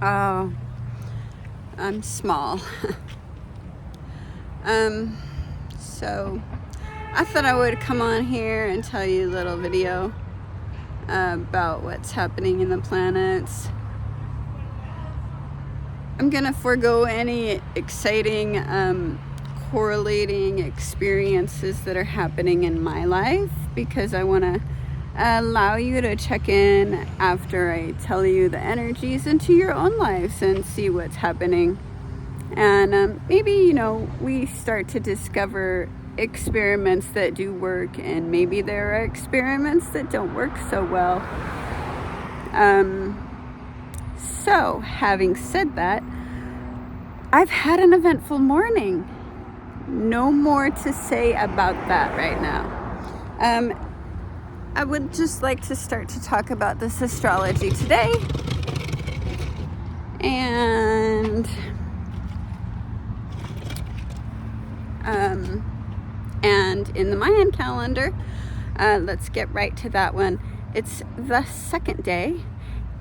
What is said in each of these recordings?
Oh, I'm small. So I thought I would come on here and tell you a little video about what's happening in the planets. I'm gonna forego any exciting correlating experiences that are happening in my life because I want to allow you to check in after I tell you the energies into your own lives and see what's happening. And maybe, we start to discover experiments that do work, and maybe there are experiments that don't work so well. So, having said that, I've had an eventful morning. No more to say about that right now. I would just like to start to talk about this astrology today. And in the Mayan calendar, let's get right to that one. It's the second day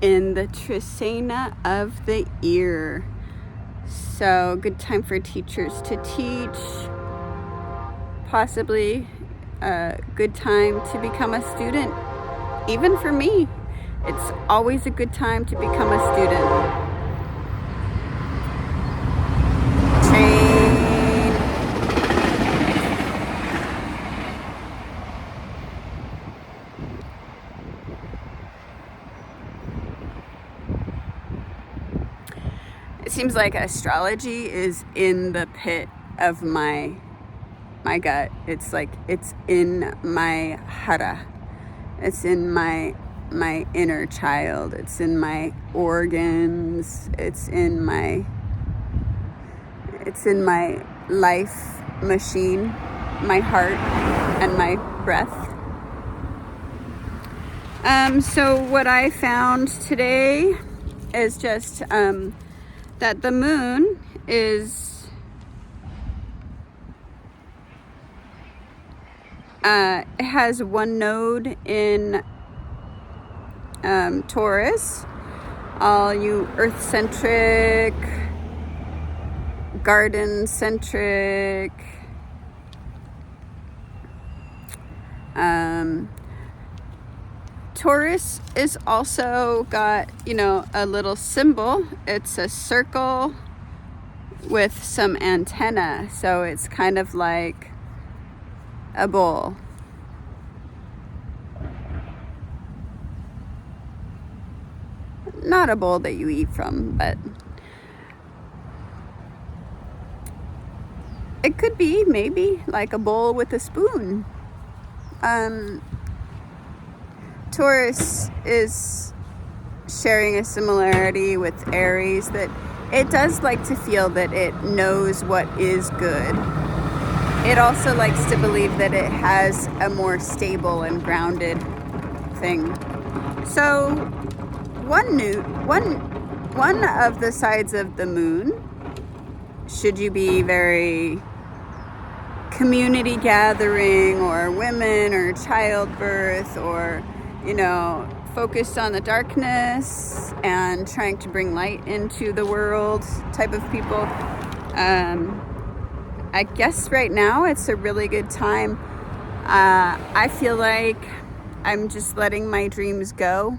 in the Trisana of the year. So good time for teachers to teach. Possibly a good time to become a student. Even for me, it's always a good time to become a student. It seems like astrology is in the pit of my gut. It's like it's in my hara. It's in my inner child. It's in my organs. It's in my life machine, my heart and my breath. So what I found today is just that the moon is it has one node in Taurus. All you earth-centric, garden-centric, Taurus is also got, a little symbol. It's a circle with some antenna. So it's kind of like a bowl. Not a bowl that you eat from, but it could be maybe like a bowl with a spoon. Taurus is sharing a similarity with Aries, that it does like to feel that it knows what is good. It also likes to believe that it has a more stable and grounded thing. So one of the sides of the moon, should you be very community gathering or women or childbirth or focused on the darkness and trying to bring light into the world type of people, I guess right now it's a really good time. I feel like I'm just letting my dreams go.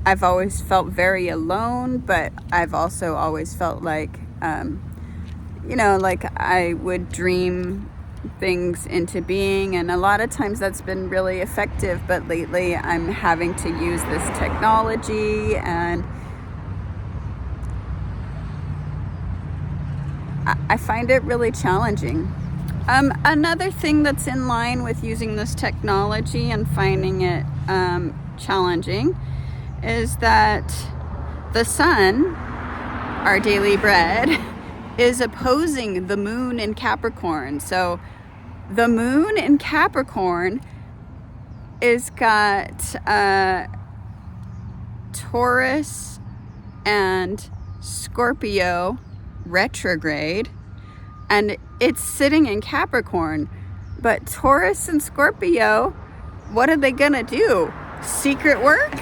I've always felt very alone, but I've also always felt like, like I would dream things into being, and a lot of times that's been really effective, but lately I'm having to use this technology, and I find it really challenging. Another thing that's in line with using this technology and finding it challenging is that the sun, our daily bread, is opposing the moon in Capricorn. So the moon in Capricorn is got Taurus and Scorpio retrograde and it's sitting in Capricorn. But Taurus and Scorpio, what are they gonna do? Secret work?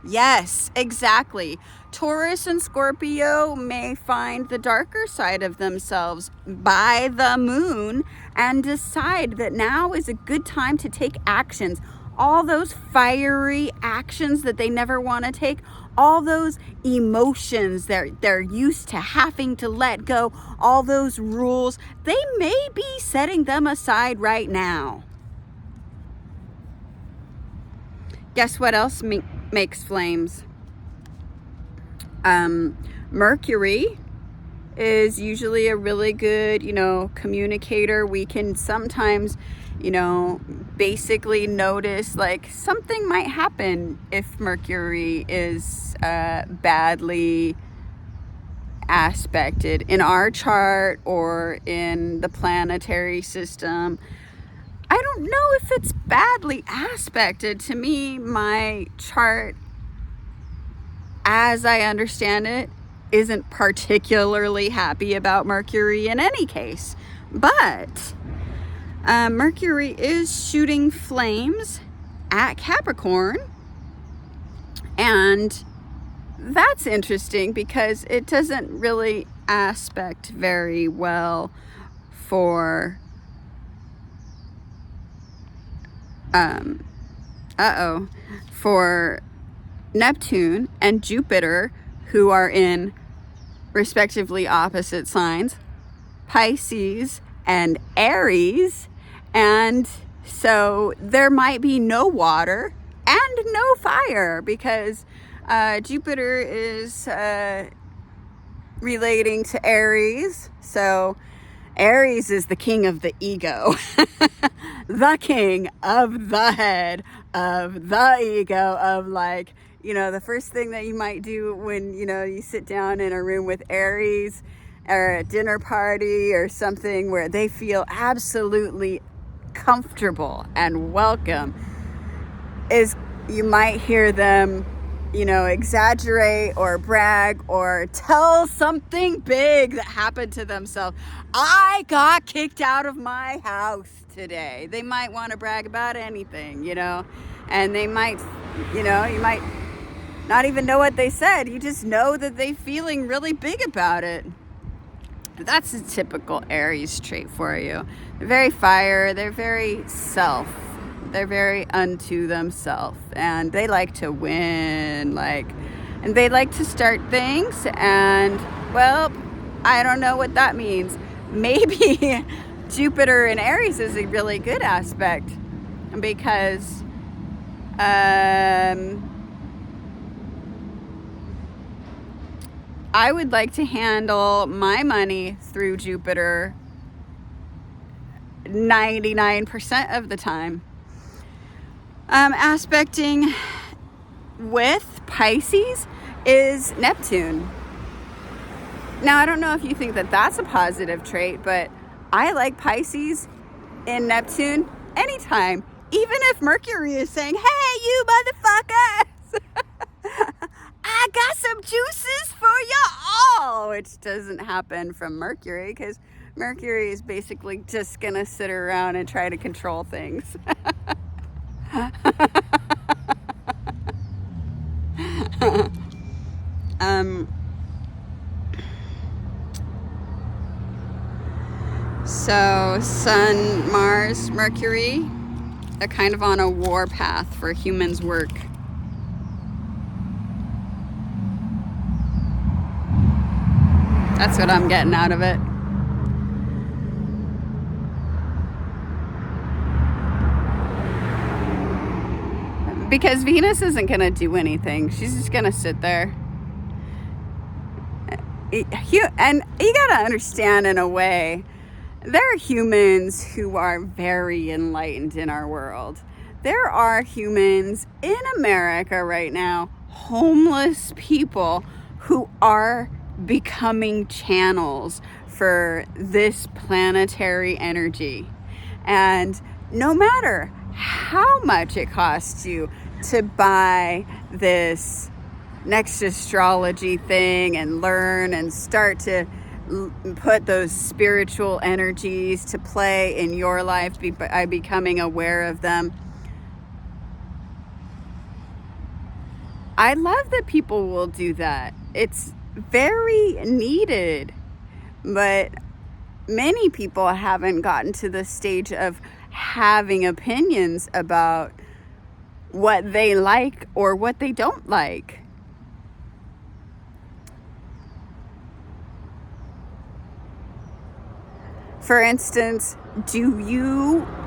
Yes, exactly. Taurus and Scorpio may find the darker side of themselves by the moon and decide that now is a good time to take actions. All those fiery actions that they never want to take, all those emotions they're used to having to let go, all those rules, they may be setting them aside right now. Guess what else makes flames? Mercury is usually a really good, communicator. We can sometimes, basically notice like something might happen if Mercury is badly aspected in our chart or in the planetary system. I don't know if it's badly aspected. To me, my chart, as I understand it, isn't particularly happy about Mercury in any case. But Mercury is shooting flames at Capricorn. And that's interesting because it doesn't really aspect very well for for Neptune and Jupiter, who are in respectively opposite signs, Pisces and Aries. And so there might be no water and no fire because Jupiter is relating to Aries. So Aries is the king of the ego, the king of the head, of the ego, of like, the first thing that you might do when, you sit down in a room with Aries or a dinner party or something where they feel absolutely comfortable and welcome, is you might hear them, exaggerate or brag or tell something big that happened to themselves. I got kicked out of my house today. They might want to brag about anything, and they might, you might not even know what they said. You just know that they're feeling really big about it. That's a typical Aries trait for you. They're very fire. They're very self. They're very unto themselves, and they like to win, and they like to start things. And well, I don't know what that means. Maybe Jupiter in Aries is a really good aspect because I would like to handle my money through Jupiter 99% of the time. Aspecting with Pisces is Neptune. Now, I don't know if you think that that's a positive trait, but I like Pisces in Neptune anytime. Even if Mercury is saying, hey, you motherfuckers, I got some juices for y'all, which doesn't happen from Mercury because Mercury is basically just going to sit around and try to control things. So Sun, Mars, Mercury, they're kind of on a war path for humans' work. That's what I'm getting out of it. Because Venus isn't going to do anything. She's just going to sit there. And you got to understand, in a way, there are humans who are very enlightened in our world. There are humans in America right now, homeless people who are becoming channels for this planetary energy. And no matter how much it costs you to buy this next astrology thing and learn and start to put those spiritual energies to play in your life by becoming aware of them. I love that people will do that. It's very needed, but many people haven't gotten to the stage of having opinions about what they like or what they don't like. For instance,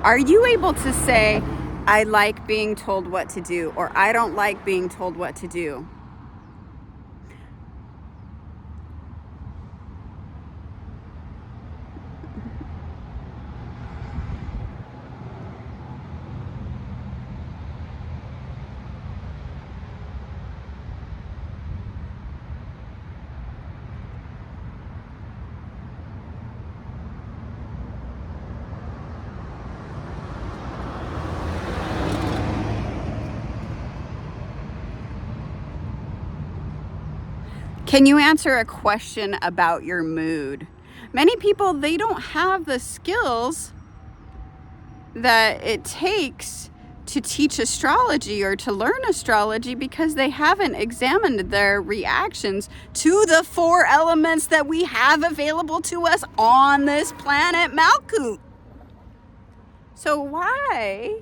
are you able to say, I like being told what to do, or I don't like being told what to do? Can you answer a question about your mood? Many people, they don't have the skills that it takes to teach astrology or to learn astrology because they haven't examined their reactions to the 4 elements that we have available to us on this planet Malkuth. So why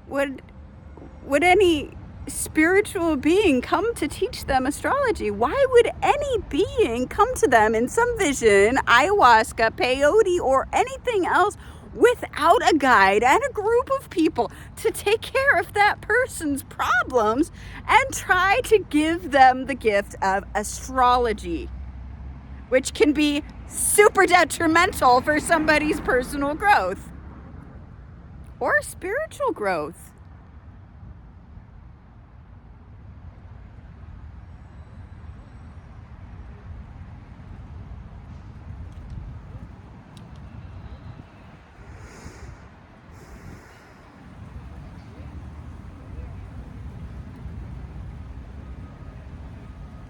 would any spiritual being come to teach them astrology? Why would any being come to them in some vision, ayahuasca, peyote, or anything else without a guide and a group of people to take care of that person's problems and try to give them the gift of astrology, which can be super detrimental for somebody's personal growth or spiritual growth?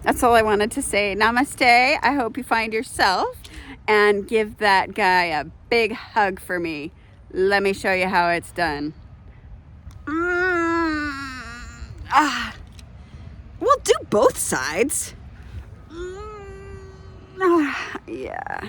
That's all I wanted to say. Namaste. I hope you find yourself, and give that guy a big hug for me. Let me show you how it's done. We'll do both sides. Yeah.